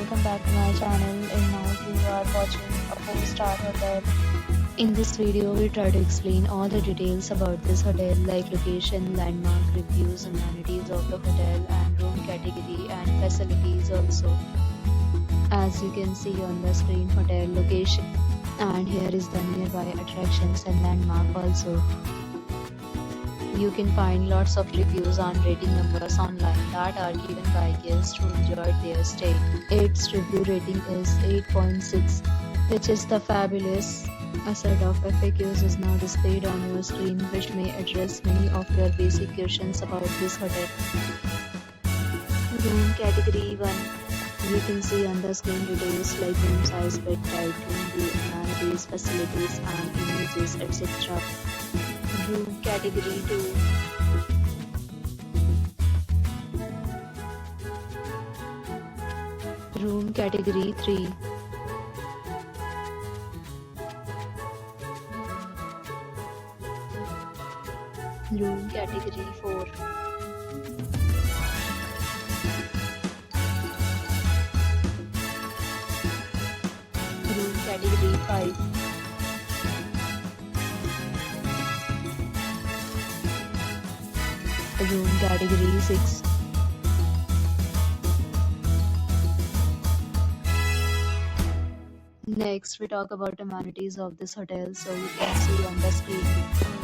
welcome back to my channel, and now you are watching a 4-star hotel. In this video, we try to explain all the details about this hotel like location, landmark, reviews, amenities of the hotel and room category and facilities also. As you can see on the screen, hotel location, and here is the nearby attractions and landmark also. You can find lots of reviews and rating numbers online that are given by guests who enjoyed their stay. Its review rating is 8.6, which is the fabulous. A set of FAQs is now displayed on your screen, which may address many of your basic questions about this hotel. Room category 1. You can see on the screen details like room size, bed type, room view, amenities, facilities and images, etc. Room category 2. Room category 3. Room category 4. Room category 5. Room category 6. Next, we talk about amenities of this hotel. So you can see on the screen,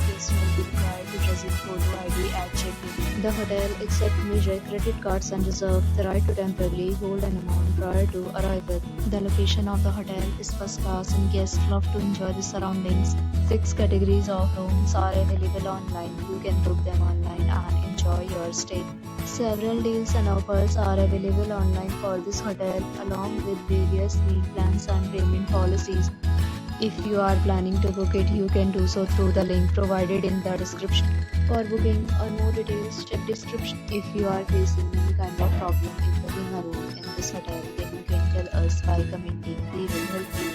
guests will be required to present photo ID at check-in. The hotel accepts major credit cards and reserves the right to temporarily hold an amount prior to arrival. The location of the hotel is first class and guests love to enjoy the surroundings. 6 categories of rooms are available online. You can book them online and enjoy your stay. Several deals and offers are available online for this hotel, along with various meal plans and payment policies. If you are planning to book it, you can do so through the link provided in the description. For booking or more details, check description. If you are facing any kind of problem in booking a room in this hotel, then you can tell us by commenting. We will help you.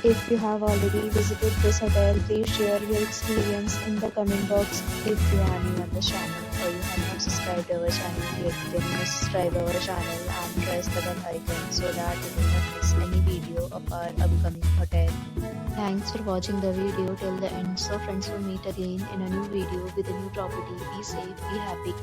If you have already visited this hotel, please share your experience in the comment box. If you are new on the channel or you have not subscribed our channel yet, then subscribe our channel and press the bell icon so that you will not miss any video of our upcoming hotel. Thanks for watching the video till the end. So friends, will meet again in a new video with a new property. Be safe, be happy.